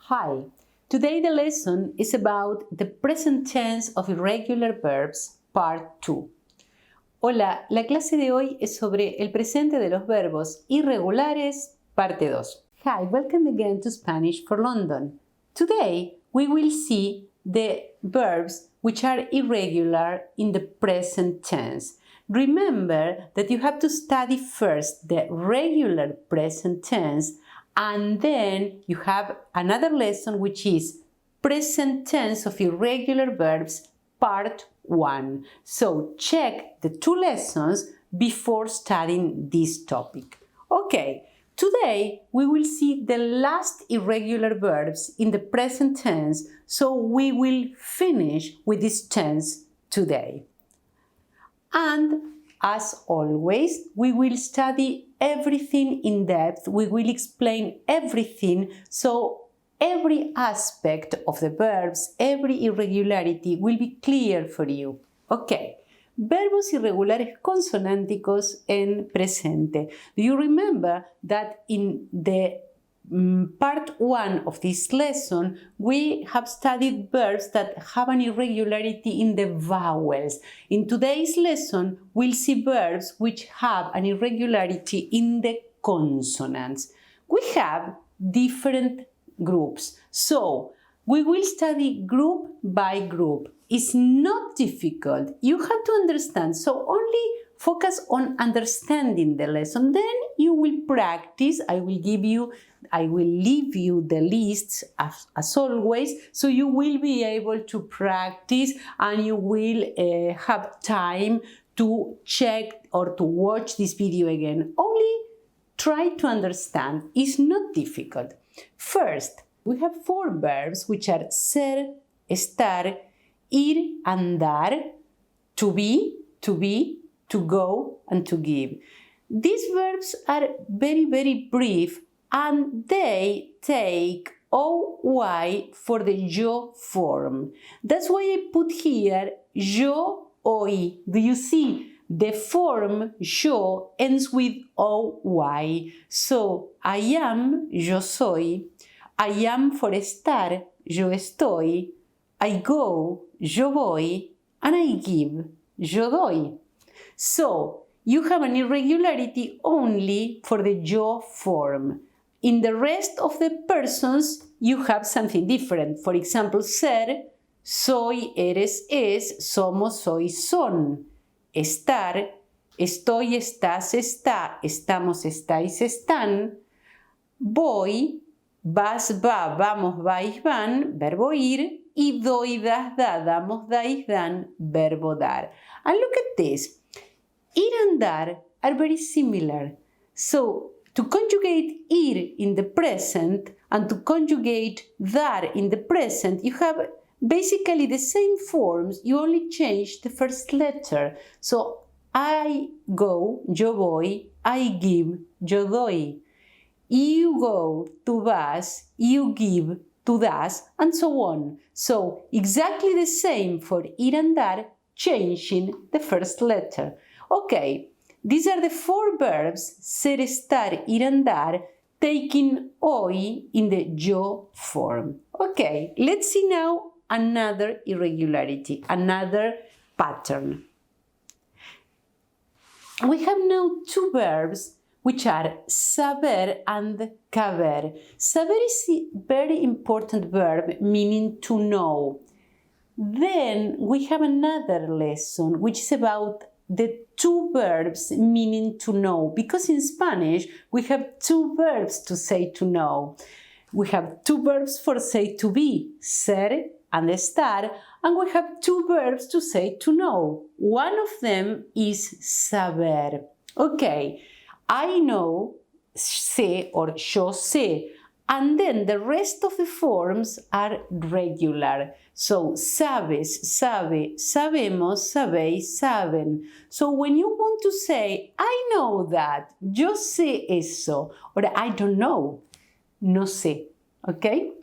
Hi, today the lesson is about the present tense of irregular verbs, part 2. Hola, la clase de hoy es sobre el presente de los verbos irregulares, parte 2. Hi, welcome again to Spanish for London. Today we will see the verbs which are irregular in the present tense. Remember that you have to study first the regular present tense, and then you have another lesson which is present tense of irregular verbs, part 1. So check the two lessons before studying this topic. Okay, today we will see the last irregular verbs in the present tense, so we will finish with this tense today. And as always, we will study everything in depth. We will explain everything, so every aspect of the verbs, every irregularity will be clear for you. Okay, verbos irregulares consonánticos en presente. Do you remember that in the part 1 of this lesson, we have studied verbs that have an irregularity in the vowels. In today's lesson, we'll see verbs which have an irregularity in the consonants. We have different groups, so we will study group by group. It's not difficult. You have to understand, so only focus on understanding the lesson. Then you will practice. I will leave you the lists as always, so you will be able to practice and you will have time to check or to watch this video again. Only try to understand. It's not difficult. First, we have 4 verbs which are ser, estar, ir, andar, to be, to go, and to give. These verbs are very brief and they take OY for the yo form. That's why I put here yo, hoy. Do you see? The form yo ends with OY. So I am, yo soy. I am for estar, yo estoy. I go, yo voy. And I give, yo doy. So you have an irregularity only for the yo form. In the rest of the persons, you have something different. For example, ser, soy, eres, es, somos, soy, son. Estar, estoy, estás, está, estamos, estáis, están. Voy, vas, va, vamos, vais, van, verbo ir. Y doy, das, da, damos, dais, dan, verbo dar. And look at this. Ir and dar are very similar. So, to conjugate ir in the present and to conjugate dar in the present, you have basically the same forms, you only change the first letter. So, I go, yo voy, I give, yo doy. You go, tú vas, you give, tú das, and so on. So, exactly the same for ir and dar, changing the first letter. Okay, these are the 4 verbs, ser, estar, ir, andar, taking hoy in the yo form. Okay, let's see now another irregularity, another pattern. We have now 2 verbs which are saber and caber. Saber is a very important verb meaning to know. Then we have another lesson which is about the 2 verbs meaning to know, because in Spanish we have 2 verbs to say to know. We have 2 verbs for say to be, ser and estar, and we have 2 verbs to say to know. One of them is saber. Okay, I know, sé or yo sé, and then the rest of the forms are regular. So, sabes, sabe, sabemos, sabéis, saben. So, when you want to say, I know that, yo sé eso, or I don't know, no sé, okay?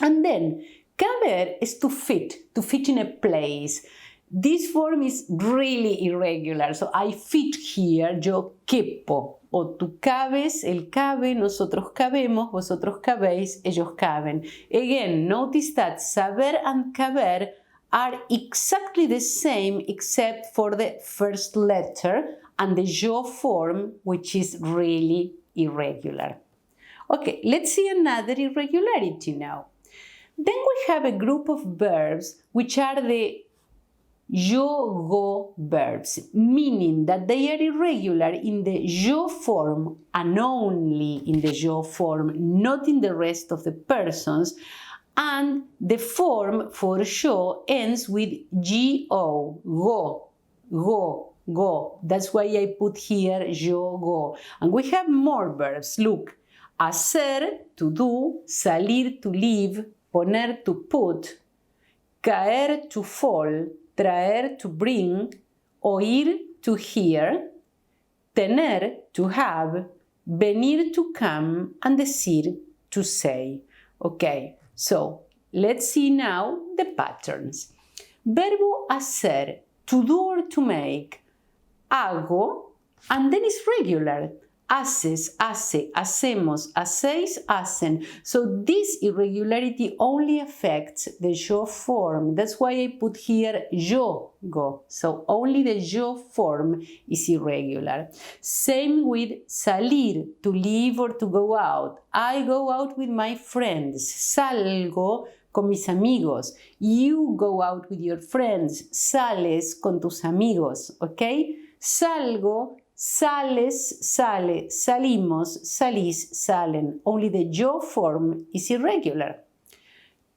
And then, caber is to fit in a place. this form is really irregular. So I fit here, yo quepo. O tú cabes, él cabe, nosotros cabemos, vosotros cabéis, ellos caben. Again, notice that saber and caber are exactly the same except for the first letter and the yo form, which is really irregular. Okay, let's see another irregularity now. Then we have a group of verbs which are the yo-go verbs, meaning that they are irregular in the yo form and only in the yo form, not in the rest of the persons, and the form for yo ends with go, go. That's why I put here yo, go. And we have more verbs, look. Hacer, to do, salir, to leave, poner, to put, caer, to fall, traer, to bring, oír, to hear, tener, to have, venir, to come, and decir, to say. Okay, so let's see now the patterns. Verbo hacer, to do or to make, hago, and then it's regular. Haces, hace, hacemos, hacéis, hacen. So this irregularity only affects the yo form. That's why I put here yo, go. So only the yo form is irregular. Same with salir, to leave or to go out. I go out with my friends. Salgo con mis amigos. You go out with your friends. Sales con tus amigos. Okay? Salgo, sales, sale, salimos, salís, salen. Only the yo form is irregular.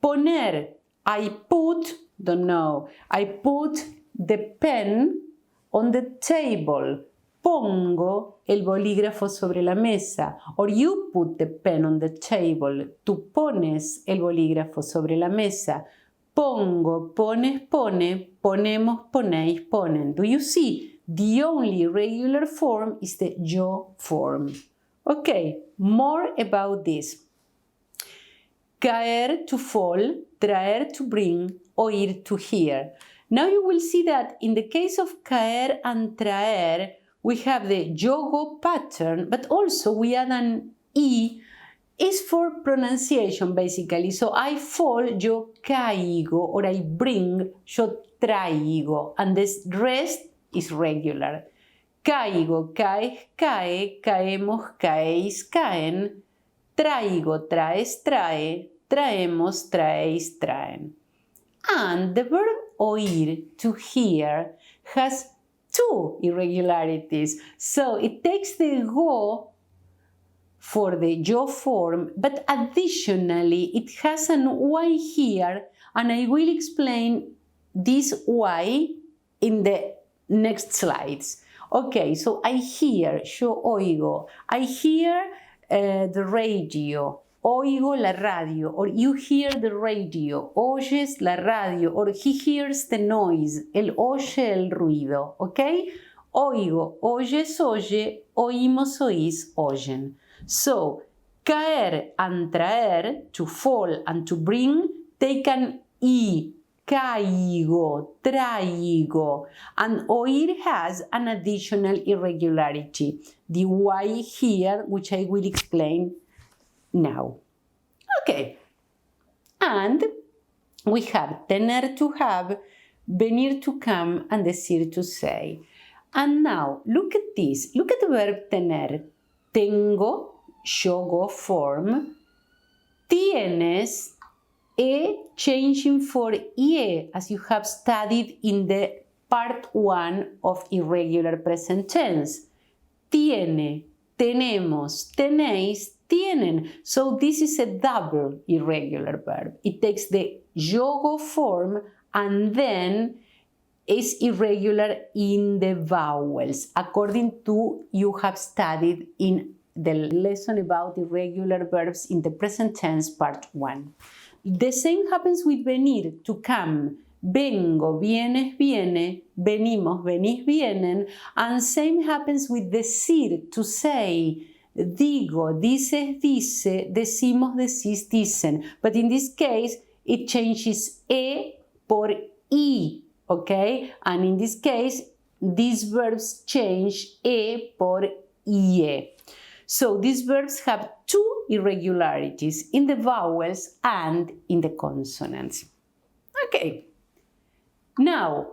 Poner, I put, don't know, I put the pen on the table. Pongo el bolígrafo sobre la mesa. Or you put the pen on the table. Tú pones el bolígrafo sobre la mesa. Pongo, pones, pone, ponemos, ponéis, ponen. Do you see? The only regular form is the yo form. Okay, more about this. Caer, to fall, traer, to bring, oír, to hear. Now you will see that in the case of caer and traer, we have the yo-go pattern, but also we add an e. Is for pronunciation basically. So I fall, yo caigo, or I bring, yo traigo, and the rest is regular. Caigo, caes, cae, caemos, caéis, caen. Traigo, traes, trae. Traemos, traéis, traen. And the verb oír, to hear, has two irregularities. So it takes the go for the yo form, but additionally it has an y here, and I will explain this y in the next slides. Okay, so I hear, yo oigo. I hear the radio. Oigo la radio. Or you hear the radio. Oyes la radio. Or he hears the noise. Él oye el ruido. Okay? Oigo, oyes, oye. Oímos, oís, oyen. So, caer and traer, to fall and to bring, take an e. Caigo, traigo. And oír has an additional irregularity. The y here, which I will explain now. Okay. And we have tener, to have, venir, to come, and decir, to say. And now, look at this. Look at the verb tener. Tengo, yo go form. Tienes, e changing for ie, as you have studied in the part 1 of irregular present tense. Tiene, tenemos, tenéis, tienen. So this is a double irregular verb. It takes the yo go form and then is irregular in the vowels, according to you have studied in the lesson about irregular verbs in the present tense part 1. The same happens with venir, to come. Vengo, vienes, viene, venimos, venís, vienen. And same happens with decir, to say. Digo, dices, dice, decimos, decís, dicen. But in this case, it changes e por i. okay? And in this case, these verbs change e por ie. So these verbs have two irregularities in the vowels and in the consonants. Okay. Now,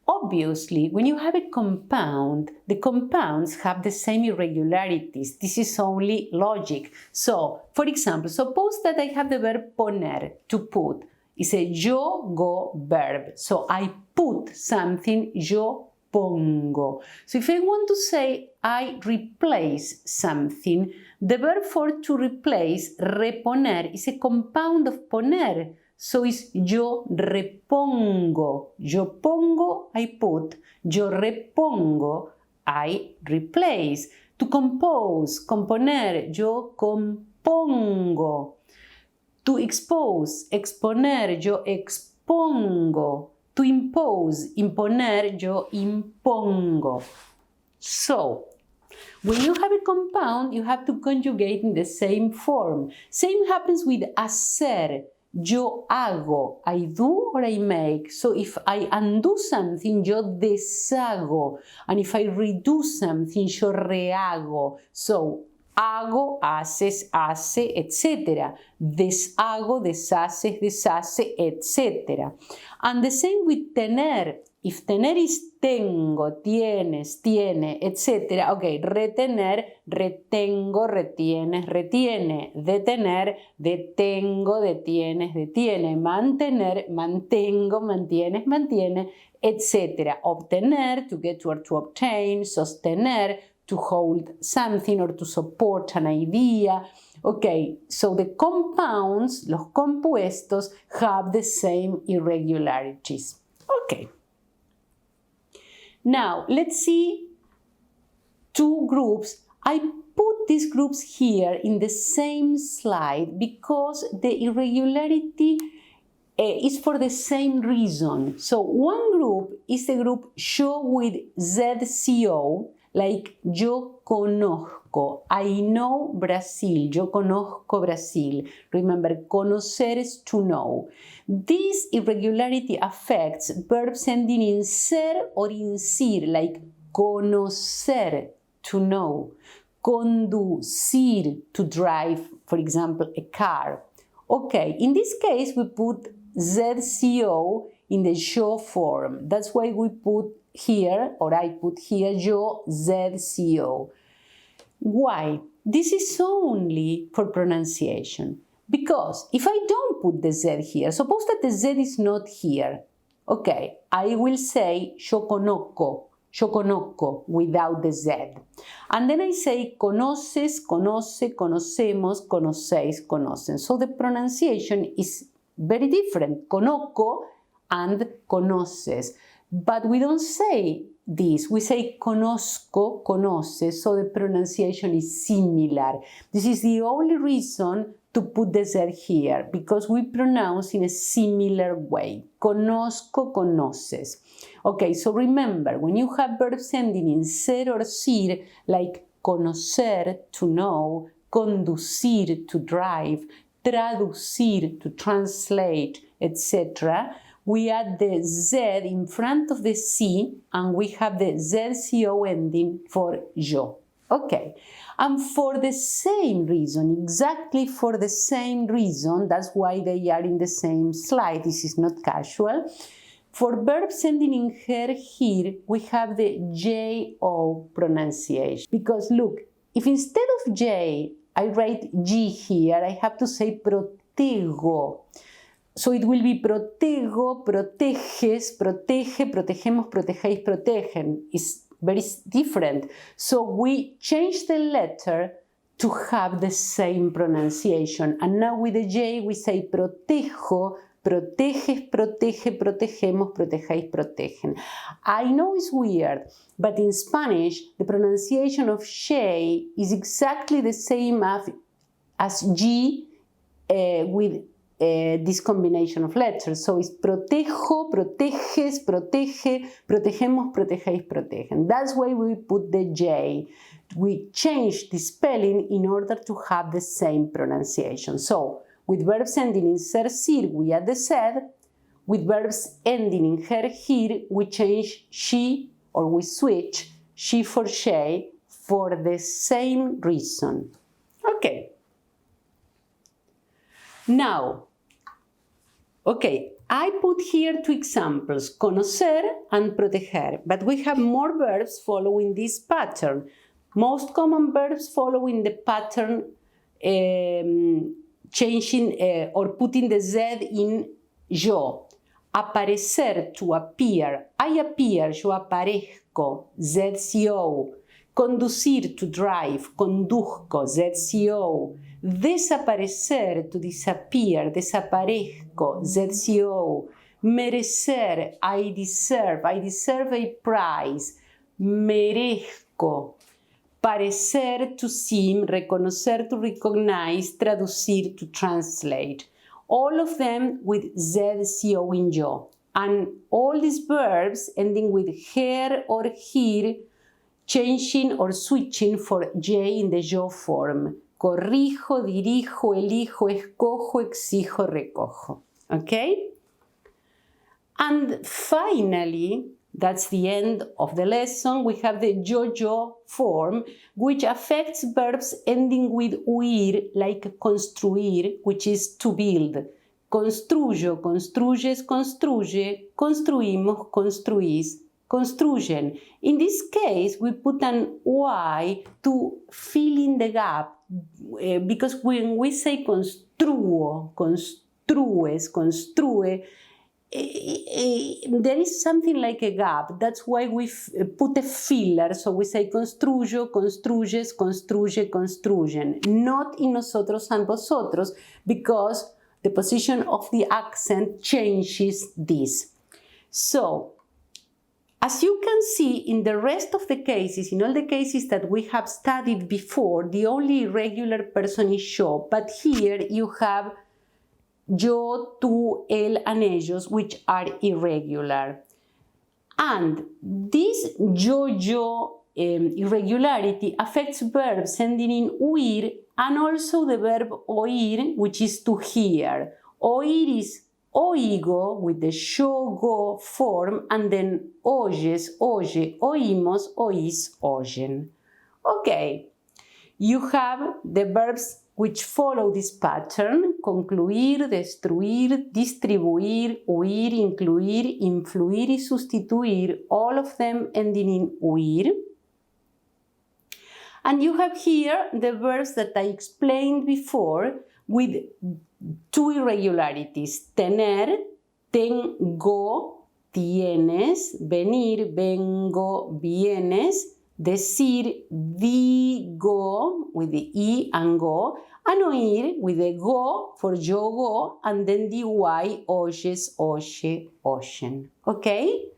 obviously, when you have a compound, the compounds have the same irregularities. This is only logic. So, for example, suppose that I have the verb poner, to put. It's a yo, go verb. So I put something, yo pongo. So if I want to say I replace something, the verb for to replace, reponer, is a compound of poner. So it's yo repongo. Yo pongo, I put. Yo repongo, I replace. To compose, componer, yo compongo. To expose, exponer, yo expongo. To impose, imponer, yo impongo. So, when you have a compound, you have to conjugate in the same form. Same happens with hacer. Yo hago, I do or I make. So if I undo something, yo deshago. And if I redo something, yo rehago. So, hago, haces, hace, etc. Deshago, deshaces, deshace, etc. And the same with tener. If tener is tengo, tienes, tiene, etc. Okay, retener, retengo, retienes, retiene. Detener, detengo, detienes, detiene. Mantener, mantengo, mantienes, mantiene, etc. Obtener, to get or to obtain. Sostener, to hold something or to support an idea. Okay, so the compounds, los compuestos, have the same irregularities. Okay. Now, let's see two groups. I put these groups here in the same slide because the irregularity is for the same reason. So one group is the group yo with ZCO, like yo conozco, I know Brazil, yo conozco Brazil. Remember, conocer is to know. This irregularity affects verbs ending in ser or in cir, like conocer, to know, conducir, to drive, for example, a car. Okay, in this case, we put ZCO in the yo form. That's why we put here, or I put here, yo ZCO. Why? This is only for pronunciation. Because if I don't put the Z here, suppose that the Z is not here. Okay, I will say yo conozco without the Z. And then I say conoces, conoce, conocemos, conocéis, conocen. So the pronunciation is very different. Conozco and conoces. But we don't say this. We say conozco, conoces, so the pronunciation is similar. This is the only reason to put the Z here, because we pronounce in a similar way. Conozco, conoces. Okay, so remember, when you have verbs ending in ser or cir, like conocer, to know, conducir, to drive, traducir, to translate, etc., we add the Z in front of the C and we have the ZCO ending for yo. Okay, and for the same reason, exactly for the same reason, that's why they are in the same slide, this is not casual. For verbs ending in her, here, we have the JO pronunciation. Because look, if instead of J, I write G here, I have to say protego. So it will be protego, proteges, protege, protegemos, protegéis, protegen. It's very different. So we change the letter to have the same pronunciation. And now with the J we say protejo, proteges, protege, protegemos, protejáis, protegen. I know it's weird, but in Spanish the pronunciation of J is exactly the same as G with this combination of letters. So it's protejo, proteges, protege, protegemos, protejáis, protegen. That's why we put the J. We change the spelling in order to have the same pronunciation. So with verbs ending in ser, cir, we add the Z. with verbs ending in her, here, we change she, or we switch she for she for the same reason. Okay. Now, okay, I put here two examples, conocer and proteger, but we have more verbs following this pattern. Most common verbs following the pattern changing or putting the Z in yo. Aparecer, to appear. I appear, yo aparezco, ZCO. Conducir, to drive, conduzco, ZCO. Desaparecer, to disappear, desaparezco, ZCO. Merecer, I deserve a prize, merezco. Parecer, to seem, reconocer, to recognize, traducir, to translate. All of them with ZCO in yo. And all these verbs ending with her or here, changing or switching for J in the yo form. Corrijo, dirijo, elijo, escojo, exijo, recojo. Okay? And finally, that's the end of the lesson. We have the yo-yo form, which affects verbs ending with uir, like construir, which is to build. Construyo, construyes, construye, construimos, construís, construyen. In this case, we put an Y to fill in the gap, because when we say construo, construes, construe, there is something like a gap. That's why we put a filler. So we say construyo, construyes, construye, construyen. Not in nosotros and vosotros, because the position of the accent changes this. So, as you can see, in the rest of the cases, in all the cases that we have studied before, the only irregular person is yo, but here you have yo, tú, él, and ellos, which are irregular. And this yo-yo irregularity affects verbs ending in uir and also the verb oír, which is to hear. Oír is oigo with the yo-go form, and then oyes, oye, oímos, oís, oyen. Okay, you have the verbs which follow this pattern: concluir, destruir, distribuir, huir, incluir, influir y sustituir, all of them ending in uir. And you have here the verbs that I explained before with two irregularities: tener, tengo, tienes, venir, vengo, vienes, decir, digo, with the I and go, and oír with the go for yo go, and then the Y, oyes, oye, oyen. Okay?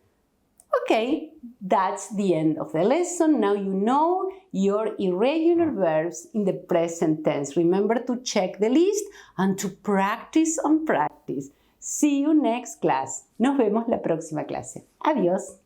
Okay, that's the end of the lesson. Now you know your irregular verbs in the present tense. Remember to check the list and to practice on practice. See you next class. Nos vemos la próxima clase. Adiós.